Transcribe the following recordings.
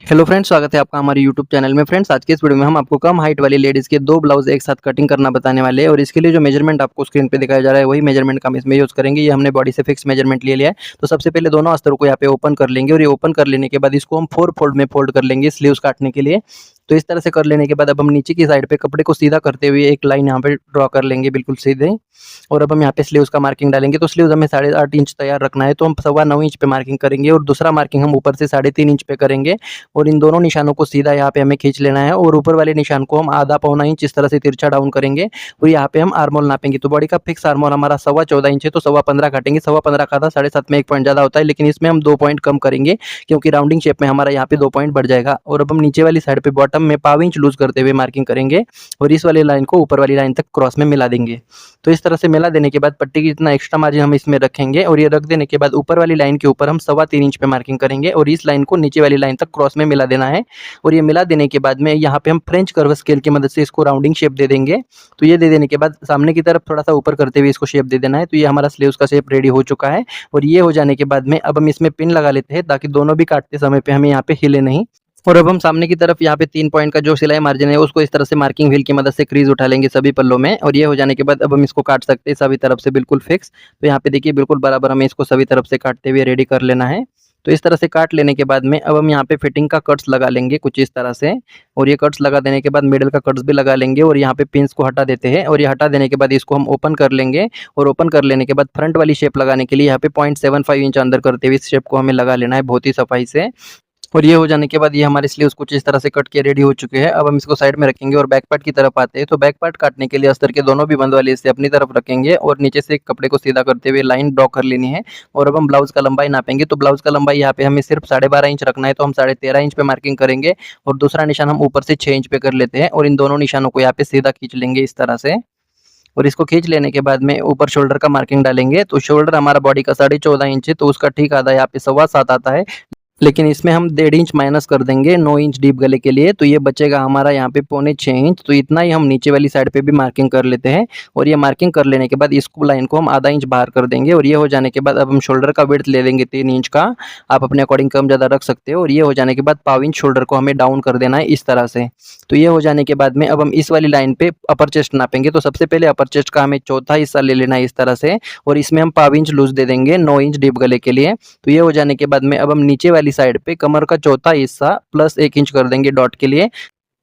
Hello friends, स्वागत है आपका हमारे यूट्यूब चैनल में। फ्रेंड्स, आज के इस वीडियो में हम आपको कम हाइट वाली लेडीज़ के 2 ब्लाउज़ एक साथ कटिंग करना बताने वाले हैं और इसके लिए जो मेजरमेंट आपको स्क्रीन पे दिखाया जा रहा है वही मेजरमेंट का हम इसमें यूज़ करेंगे। ये हमने बॉडी से फिक्स मेजरमेंट ले लिया है। तो सबसे पहले दोनों अस्तरों को यहाँ पे ओपन कर लेंगे और ये ओपन कर लेने के बाद इसको हम 4 फोल्ड में फोल्ड कर लेंगे स्लीव्स काटने के लिए। तो इस तरह से कर लेने के बाद अब हम नीचे की साइड पे कपड़े को सीधा करते हुए एक लाइन यहाँ पे ड्रॉ कर लेंगे बिल्कुल सीधे। और अब हम यहाँ पे स्लीव्स का मार्किंग डालेंगे। तो स्लीव्स हमें 8.5 इंच तैयार रखना है, तो हम 9.25 इंच पे मार्किंग करेंगे और दूसरा मार्किंग हम ऊपर से 3.5 इंच पे करेंगे। और इन दोनों निशानों को सीधा यहाँ पे हमें खींच लेना है और ऊपर वाले निशान को हम आधा पौना इंच इस तरह से तिरछा डाउन करेंगे और यहाँ पे हम आर्मोल नापेंगे। तो बॉडी का फिक्स आर्मोल हमारा 14.25 इंच है, तो 15.25 काटेंगे। 15.25 का था, 7.5 में 1 पॉइंट ज़्यादा होता है, लेकिन इसमें हम 2 पॉइंट कम करेंगे क्योंकि राउंडिंग शेप में हमारा यहाँ पे 2 पॉइंट बढ़ जाएगा। और अब हम नीचे वाली साइड पे बॉटम में 1.25 इंच लूज करते हुए मार्किंग करेंगे और इस वाली लाइन को ऊपर वाली लाइन तक क्रॉस में मिला देंगे। तो इस तरह से मिला देने के बाद पट्टी की जितना एक्स्ट्रा मार्जिन हम इसमें रखेंगे और ये रख देने के बाद ऊपर वाली लाइन के ऊपर हम 3.25 इंच पे मार्किंग करेंगे और इस लाइन को नीचे वाली लाइन तक क्रॉस में मिला देना है। और ये मिला देने के बाद में यहाँ पे हम फ्रेंच कर्व स्केल की मदद से इसको राउंडिंग शेप दे देंगे। तो ये दे देने के बाद सामने की तरफ थोड़ा सा ऊपर करते हुए इसको शेप दे देना है। तो ये हमारा स्लीव्स का शेप रेडी हो चुका है। और ये हो जाने के बाद में अब हम इसमें पिन लगा लेते हैं ताकि दोनों भी काटते समय पे हमें यहाँ पे हिले नहीं। और अब हम सामने की तरफ यहाँ पे 3 पॉइंट का जो सिलाई मार्जिन है उसको इस तरह से मार्किंग व्हील की मदद से क्रीज उठा लेंगे सभी पल्लों में। और ये हो जाने के बाद अब हम इसको काट सकते हैं सभी तरफ से बिल्कुल फिक्स। तो यहाँ पे देखिए बिल्कुल बराबर हमें इसको सभी तरफ से काटते हुए रेडी कर लेना है। तो इस तरह से काट लेने के बाद में अब हम यहाँ पे फिटिंग का कट्स लगा लेंगे कुछ इस तरह से। और ये कट्स लगा देने के बाद मिडल का कट्स भी लगा लेंगे और यहाँ पे पिंस को हटा देते हैं। और ये हटा देने के बाद इसको हम ओपन कर लेंगे और ओपन कर लेने के बाद फ्रंट वाली शेप लगाने के लिए यहाँ पे 0.75 इंच अंदर करते हुए इस शेप को हमें लगा लेना है बहुत ही सफाई से। और ये हो जाने के बाद ये हमारे स्लीव्स कुछ इस तरह से कट के रेडी हो चुके हैं। अब हम इसको साइड में रखेंगे और बैक पार्ट की तरफ आते हैं। तो बैक पार्ट काटने के लिए अस्तर के दोनों भी बंद वाले हिस्से अपनी तरफ रखेंगे और नीचे से कपड़े को सीधा करते हुए लाइन ड्रॉ कर लेनी है। और अब हम ब्लाउज का लंबाई नापेंगे। तो ब्लाउज का लंबाई यहाँ पे हमें सिर्फ 12.5 इंच रखना है, तो हम 13.5 इंच पे मार्किंग करेंगे और दूसरा निशान हम ऊपर से 6 इंच पे कर लेते हैं और इन दोनों निशानों को यहाँ पे सीधा खींच लेंगे इस तरह से। और इसको खींच लेने के बाद में ऊपर शोल्डर का मार्किंग डालेंगे। तो शोल्डर हमारा बॉडी का 14.5 इंच है, तो उसका ठीक आधा यहाँ पे 7.25 आता है, लेकिन इसमें हम 1.5 इंच माइनस कर देंगे 9 इंच डीप गले के लिए। तो ये बचेगा हमारा यहाँ पे 6.25 इंच। तो इतना ही हम नीचे वाली साइड पे भी मार्किंग कर लेते हैं। और ये मार्किंग कर लेने के बाद इसको लाइन को हम आधा इंच बाहर कर देंगे। और ये हो जाने के बाद अब हम शोल्डर का विड्थ ले लेंगे 3 इंच का। आप अपने अकॉर्डिंग कम ज़्यादा रख सकते हो। और ये हो जाने के बाद 1.25 इंच शोल्डर को हमें डाउन कर देना है इस तरह से। तो ये हो जाने के बाद में अब हम इस वाली लाइन पे अपर चेस्ट नापेंगे। तो सबसे पहले अपर चेस्ट का हमें चौथा हिस्सा ले लेना है इस तरह से और इसमें हम 1.25 इंच लूज दे देंगे 9 इंच डीप गले के लिए। तो ये हो जाने के बाद में अब हम नीचे वाली साइड पे कमर का चौथा हिस्सा प्लस 1 इंच कर देंगे डॉट के लिए।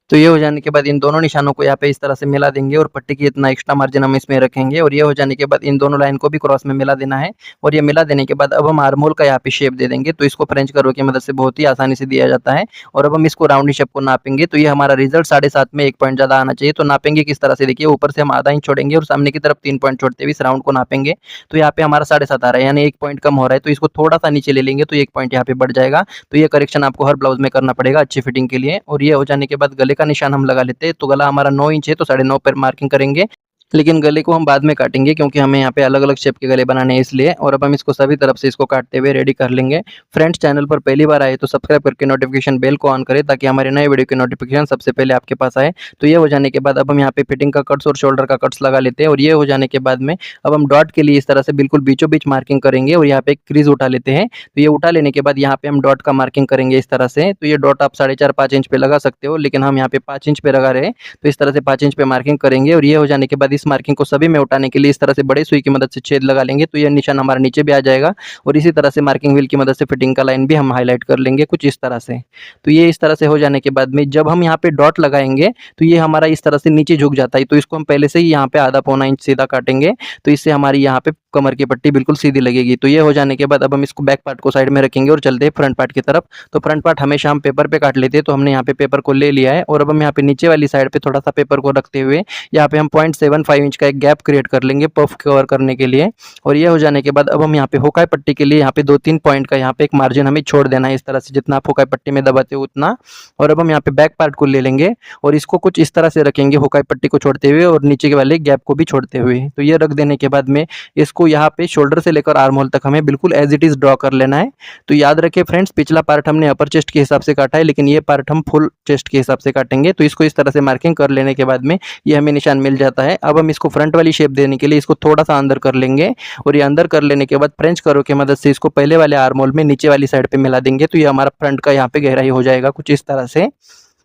तो ये हो जाने के बाद इन दोनों निशानों को यहाँ पे इस तरह से मिला देंगे और पट्टी की इतना एक्स्ट्रा मार्जिन हम इसमें रखेंगे। और ये हो जाने के बाद इन दोनों लाइन को भी क्रॉस में मिला देना है। और ये मिला देने के बाद अब हम आर्महोल का यहाँ पे शेप दे देंगे। तो इसको फ्रेंच कर्व की मदद से बहुत ही आसानी से दिया जाता है। और अब हम इसको राउंड शेप को नापेंगे। तो ये हमारा रिजल्ट 7.5 में 1 पॉइंट ज़्यादा आना चाहिए। तो नापेंगे किस तरह से, देखिए ऊपर से हम आधा इंच छोड़ेंगे और सामने की तरफ 3 पॉइंट छोड़ते हुए इस राउंड को नापेंगे। तो यहाँ पे हमारा 7.5 आ रहा है, यानी 1 पॉइंट कम हो रहा है। तो इसको थोड़ा सा नीचे ले लेंगे तो 1 पॉइंट यहाँ पे बढ़ जाएगा। तो ये करेक्शन आपको हर ब्लाउज में करना पड़ेगा अच्छी फिटिंग के लिए। और ये हो जाने के बाद गले का निशान हम लगा लेते हैं। तो गला हमारा 9 इंच है, तो 9.5 पर मार्किंग करेंगे, लेकिन गले को हम बाद में काटेंगे क्योंकि हमें यहाँ पे अलग अलग शेप के गले बनाने हैं इसलिए। और अब हम इसको सभी तरफ से इसको काटते हुए रेडी कर लेंगे। फ्रेंड्स, चैनल पर पहली बार आए तो सब्सक्राइब करके नोटिफिकेशन बेल को ऑन करें ताकि हमारे नए वीडियो की नोटिफिकेशन सबसे पहले आपके पास आए। तो ये हो जाने के बाद अब हम यहाँ पे फिटिंग का कट्स और शोल्डर का कट्स लगा लेते हैं। और ये हो जाने के बाद में अब हम डॉट के लिए इस तरह से बिल्कुल बीचों बीच मार्किंग करेंगे और यहाँ पे एक क्रीज उठा लेते हैं। तो ये उठा लेने के बाद यहाँ पे हम डॉट का मार्किंग करेंगे इस तरह से। तो ये डॉट आप 4.5-5 इंच पे लगा सकते हो, लेकिन हम यहाँ पे 5 इंच पे लगा रहे हैं। तो इस तरह से 5 इंच पे मार्किंग करेंगे। और ये हो जाने के बाद इस मार्किंग को सभी उठाने के लिए इस तरह से बड़े सुई की मदद से छेद लगा लेंगे। तो ये निशान हमारा नीचे भी आ जाएगा। और इसी तरह से मार्किंग व्हील की मदद से फिटिंग का लाइन भी हम हाईलाइट कर लेंगे कुछ इस तरह से। तो ये इस तरह से हो जाने के बाद में जब हम यहाँ पे डॉट लगाएंगे तो ये हमारा इस तरह से नीचे झुक जाता है। तो इसको हम पहले से ही यहाँ पे आधा पौना इंच सीधा काटेंगे। तो इससे हमारी यहाँ पे कमर की पट्टी बिल्कुल सीधी लगेगी। तो ये हो जाने के बाद अब हम इसको बैक पार्ट को साइड में रखेंगे और चलते हैं फ्रंट पार्ट की तरफ। तो फ्रंट पार्ट हमेशा हम पेपर पे काट लेते हैं, तो हमने यहाँ पे पेपर को ले लिया है। और अब हम यहाँ पे नीचे वाली साइड पे थोड़ा सा पेपर को रखते हुए यहाँ पे हम 0.75 इंच का एक गैप क्रिएट कर लेंगे पफ कवर करने के लिए। और ये हो जाने के बाद अब हम यहाँ पे होकाई पट्टी के लिए यहाँ पे 2-3 पॉइंट का यहाँ पे एक मार्जिन हमें छोड़ देना है इस तरह से, जितना आप होकाई पट्टी में दबाते हो उतना। और अब हम यहाँ पे बैक पार्ट को ले लेंगे और इसको कुछ इस तरह से रखेंगे होकाई पट्टी को छोड़ते हुए और नीचे के वाले गैप को भी छोड़ते हुए। तो ये रख देने के बाद में इसको यहाँ पे शोल्डर से लेकर आर्म होल तक हमें बिल्कुल एज इट इज ड्रॉ कर लेना है। तो याद रखें फ्रेंड्स, पिछला पार्ट हमने अपर चेस्ट के हिसाब से काटा है, लेकिन ये पार्ट हम फुल चेस्ट के हिसाब से काटेंगे। तो इसको इस तरह से मार्किंग कर लेने के बाद में ये हमें निशान मिल जाता है। अब अब हम इसको फ्रंट वाली शेप देने के लिए इसको थोड़ा सा अंदर कर लेंगे और ये अंदर कर लेने के बाद फ्रेंच करो की मदद से इसको पहले वाले आर्म होल में नीचे वाली साइड पे मिला देंगे। तो ये हमारा फ्रंट का यहाँ पे गहराई हो जाएगा कुछ इस तरह से।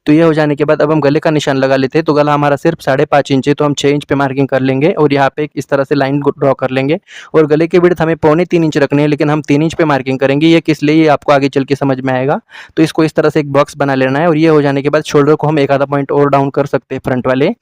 तो ये हो जाने के बाद अब हम गले का निशान लगा लेते हैं। तो गला हमारा सिर्फ 5.5 इंच है, तो हम 6 इंच पे मार्किंग कर लेंगे और यहाँ पे इस तरह से लाइन ड्रॉ कर लेंगे। और गले की विड्थ हमें 2.25 इंच रखनी है, लेकिन हम 3 इंच पे मार्किंग करेंगे। ये किस लिए, ये आपको आगे चल के समझ में आएगा। तो इसको इस तरह से एक बॉक्स बना लेना है और ये हो जाने के बाद शोल्डर को हम एक आधा पॉइंट और डाउन कर सकते हैं फ्रंट वाले।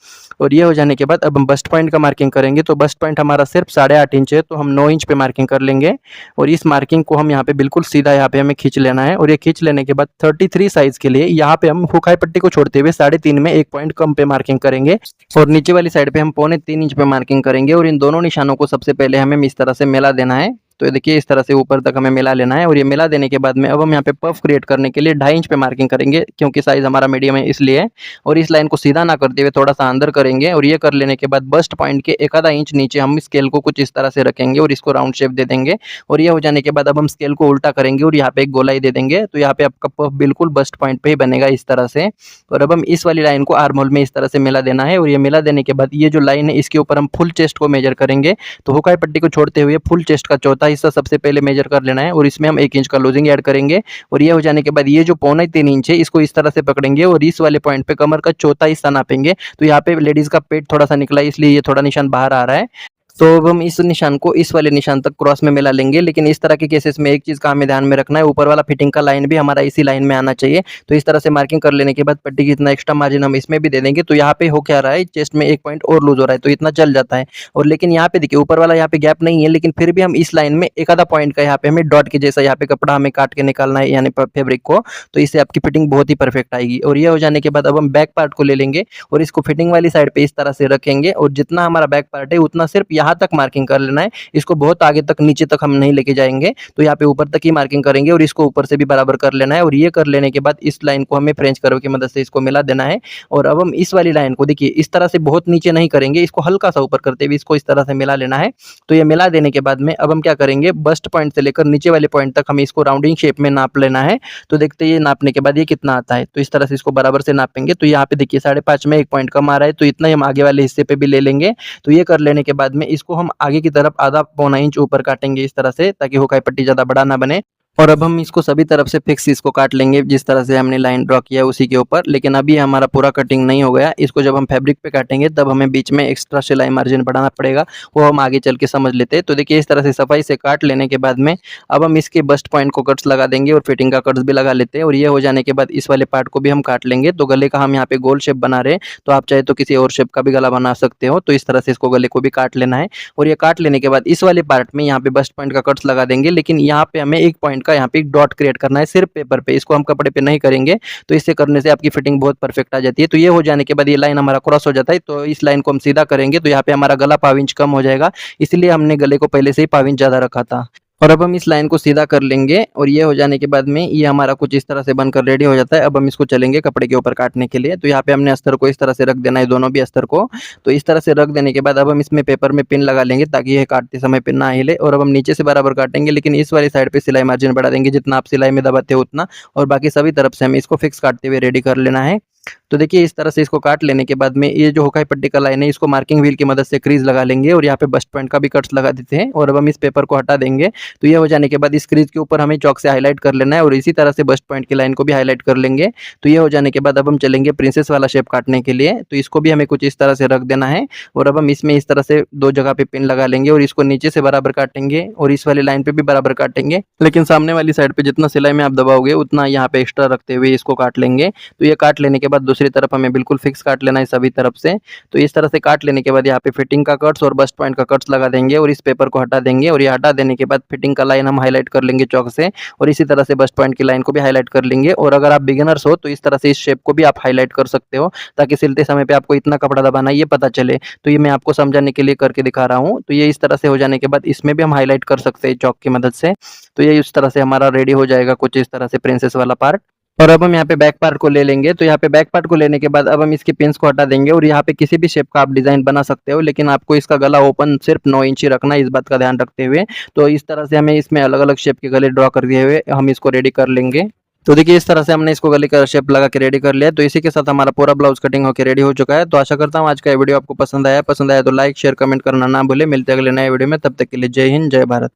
और ये हो जाने के बाद अब हम बस्ट पॉइंट का मार्किंग करेंगे। तो बस्ट पॉइंट हमारा सिर्फ 8.5 इंच है, तो हम 9 इंच पे मार्किंग कर लेंगे और इस मार्किंग को हम यहाँ पे बिल्कुल सीधा यहाँ पे हमें खींच लेना है। और ये खींच लेने के बाद 33 साइज के लिए यहाँ पे हम हुकाई पट्टी को छोड़ते हुए 3.5 में एक पॉइंट कम पे मार्किंग करेंगे और नीचे वाली साइड पे हम 2.25 इंच पे मार्किंग करेंगे। और इन दोनों निशानों को सबसे पहले हमें इस तरह से मिला देना है। तो ये देखिए इस तरह से ऊपर तक हमें मिला लेना है और ये मिला देने के बाद में अब हम यहाँ पे पफ क्रिएट करने के लिए 2.5 इंच पे मार्किंग करेंगे, क्योंकि साइज हमारा मीडियम है इसलिए। और इस लाइन को सीधा ना करते हुए थोड़ा सा अंदर करेंगे और ये कर लेने के बाद बस्ट पॉइंट के एक आधा इंच नीचे हम स्केल को कुछ इस तरह से रखेंगे और इसको राउंड शेप दे देंगे। और ये हो जाने के बाद अब हम स्केल को उल्टा करेंगे और यहाँ पे एक गोलाई दे देंगे। तो यहाँ पे आपका पफ बिल्कुल बस्ट पॉइंट पे ही बनेगा इस तरह से। और अब हम इस वाली लाइन को आर्म होल में इस तरह से मिला देना है और ये मिला देने के बाद ये जो लाइन है इसके ऊपर हम फुल चेस्ट को मेजर करेंगे। तो हुकाई पट्टी को छोड़ते हुए फुल चेस्ट का चौथा हिस्सा सबसे पहले मेजर कर लेना है और इसमें हम 1 इंच का लूजिंग ऐड करेंगे। और ये हो जाने के बाद ये जो 2.25 इंच है इसको इस तरह से पकड़ेंगे और इस वाले पॉइंट पे कमर का चौथा हिस्सा नापेंगे। तो यहाँ पे लेडीज का पेट थोड़ा सा निकला है, इसलिए ये थोड़ा निशान बाहर आ रहा है। तो अब हम इस निशान को इस वाले निशान तक क्रॉस में मिला लेंगे। लेकिन इस तरह के केसेस में एक चीज़ का हमें ध्यान में रखना है, ऊपर वाला फिटिंग का लाइन भी हमारा इसी लाइन में आना चाहिए। तो इस तरह से मार्किंग कर लेने के बाद पट्टी की इतना एक्स्ट्रा मार्जिन हम इसमें भी दे देंगे। तो यहाँ पे हो क्या रहा है, चेस्ट में एक पॉइंट और लूज हो रहा है, तो इतना चल जाता है। और लेकिन यहाँ पे देखिए ऊपर वाला यहाँ पे गैप नहीं है, लेकिन फिर भी हम इस लाइन में एक आधा पॉइंट का यहाँ पे हमें डॉट के जैसा यहाँ पे कपड़ा हमें काट के निकालना है, यानी फेब्रिक को। तो इससे आपकी फिटिंग बहुत ही परफेक्ट आएगी। और ये हो जाने के बाद अब हम बैक पार्ट को ले लेंगे और इसको फिटिंग वाली साइड पे इस तरह से रखेंगे और जितना हमारा बैक पार्ट है उतना सिर्फ यहाँ तक मार्किंग कर लेना है। इसको बहुत आगे तक नीचे तक हम नहीं लेके जाएंगे। तो यहाँ पे ऊपर तक ही मार्किंग करेंगे और इसको ऊपर से भी बराबर कर लेना है। और ये कर लेने के बाद इस लाइन को हमें फ्रेंच कर्व की मदद से इसको मिला देना है। और अब हम इस वाली लाइन को देखिए इस तरह से बहुत नीचे नहीं करेंगे, इसको हल्का सा ऊपर करते हुए इसको इस तरह से मिला लेना है। तो ये मिला देने के बाद में अब हम क्या करेंगे, बस्ट पॉइंट से लेकर नीचे वाले पॉइंट तक हमें इसको राउंडिंग शेप में नाप लेना है। तो देखते हैं ये नापने के बाद ये कितना आता है। तो इस तरह से इसको बराबर से नापेंगे। तो यहाँ पे देखिए 5.5 में एक पॉइंट कम आ रहा है, तो इतना ही हम आगे वाले हिस्से पे भी ले लेंगे। तो ये कर लेने के बाद में इसको हम आगे की तरफ आधा पौना इंच ऊपर काटेंगे इस तरह से, ताकि हुकाई पट्टी ज़्यादा बड़ा ना बने। और अब हम इसको सभी तरफ से फिक्स इसको काट लेंगे जिस तरह से हमने लाइन ड्रॉ किया है उसी के ऊपर। लेकिन अभी हमारा पूरा कटिंग नहीं हो गया, इसको जब हम फैब्रिक पे काटेंगे तब हमें बीच में एक्स्ट्रा सिलाई मार्जिन बढ़ाना पड़ेगा, वो हम आगे चल के समझ लेते हैं। तो देखिए इस तरह से सफाई से काट लेने के बाद में अब हम इसके बस्ट पॉइंट को कट्स लगा देंगे और फिटिंग का कट्स भी लगा लेते हैं। और ये हो जाने के बाद इस वाले पार्ट को भी हम काट लेंगे। तो गले का हम यहाँ पे गोल शेप बना रहे हैं, तो आप चाहे तो किसी और शेप का भी गला बना सकते हो। तो इस तरह से इसको गले को भी काट लेना है। और ये काट लेने के बाद इस वाले पार्ट में यहाँ पे बस्ट पॉइंट का कट्स लगा देंगे। लेकिन यहाँ पे हमें एक पॉइंट का यहाँ पे एक डॉट क्रिएट करना है सिर्फ पेपर पे, इसको हम कपड़े पे नहीं करेंगे। तो इससे करने से आपकी फिटिंग बहुत परफेक्ट आ जाती है। तो ये हो जाने के बाद ये लाइन हमारा क्रॉस हो जाता है, तो इस लाइन को हम सीधा करेंगे। तो यहाँ पे हमारा गला 1.5 इंच कम हो जाएगा, इसलिए हमने गले को पहले से ही 1.5 इंच ज्यादा रखा था। और अब हम इस लाइन को सीधा कर लेंगे और ये हो जाने के बाद में ये हमारा कुछ इस तरह से बनकर रेडी हो जाता है। अब हम इसको चलेंगे कपड़े के ऊपर काटने के लिए। तो यहाँ पे हमने अस्तर को इस तरह से रख देना है, दोनों भी अस्तर को। तो इस तरह से रख देने के बाद अब हम इसमें पेपर में पिन लगा लेंगे ताकि ये काटते समय पिन ना हिले। और अब हम नीचे से बराबर काटेंगे, लेकिन इस वाली साइड पे सिलाई मार्जिन बढ़ा देंगे, जितना आप सिलाई में दबाते हो उतना। और बाकी सभी तरफ से हमें इसको फिक्स काटते हुए रेडी कर लेना है। तो देखिए इस तरह से इसको काट लेने के बाद में ये जो हुकाई पट्टी का लाइन है इसको मार्किंग व्हील की मदद से क्रीज लगा लेंगे और यहाँ पे बस्ट पॉइंट का भी कट्स लगा देते हैं। और अब हम इस पेपर को हटा देंगे। तो ये हो जाने के बाद इस क्रीज के ऊपर हमें चौक से हाईलाइट कर लेना है और इसी तरह से बस्ट पॉइंट की लाइन को भी हाईलाइट कर लेंगे। तो ये हो जाने के बाद अब हम चलेंगे प्रिंसेस वाला शेप काटने के लिए। तो इसको भी हमें कुछ इस तरह से रख देना है और अब हम इसमें इस तरह से 2 जगह पे पिन लगा लेंगे और इसको नीचे से बराबर काटेंगे और इस वाली लाइन पे भी बराबर काटेंगे। लेकिन सामने वाली साइड पे जितना सिलाई में आप दबाओगे उतना यहाँ पे एक्स्ट्रा रखते हुए इसको काट लेंगे। तो ये काट लेने के बाद दूसरी तरफ हमें बिल्कुल फिक्स काट लेना है सभी तरफ से। तो इस तरह से काट लेने के बाद यहाँ पे फिटिंग का कट्स और बस्ट पॉइंट का कट्स लगा देंगे और इस पेपर को हटा देंगे। और ये हटा देने के बाद फिटिंग का लाइन हम हाईलाइट कर लेंगे चौक से और इसी तरह से बस्ट पॉइंट की लाइन को भी हाईलाइट कर लेंगे। और अगर आप बिगिनर्स हो तो इस तरह से इस शेप को भी आप हाईलाइट कर सकते हो, ताकि सिलते समय पे आपको इतना कपड़ा दबाना है ये पता चले। तो ये मैं आपको समझाने के लिए करके दिखा रहा हूँ। तो ये इस तरह से हो जाने के बाद इसमें भी हम हाईलाइट कर सकते हैं चौक की मदद से। तो ये इस तरह से हमारा रेडी हो जाएगा कुछ इस तरह से प्रिंसेस वाला पार्ट। और अब हम यहाँ पे बैक पार्ट को ले लेंगे। तो यहाँ पे बैक पार्ट को लेने के बाद अब हम इसके पिन्स को हटा देंगे और यहाँ पे किसी भी शेप का आप डिजाइन बना सकते हो, लेकिन आपको इसका गला ओपन सिर्फ 9 इंच ही रखना है, इस बात का ध्यान रखते हुए। तो इस तरह से हमें इसमें अलग अलग शेप के गले ड्रॉ करते हुए हम इसको रेडी कर लेंगे। तो देखिए इस तरह से हमने इसको गले का शेप लगा के रेडी कर लिया है। तो इसी के साथ हमारा पूरा ब्लाउज कटिंग होकर रेडी हो चुका है। तो आशा करता हूँ आज का ये वीडियो आपको पसंद आया तो लाइक शेयर कमेंट करना ना भूले। मिलते हैं अगले नए वीडियो में, तब तक के लिए जय हिंद जय भारत।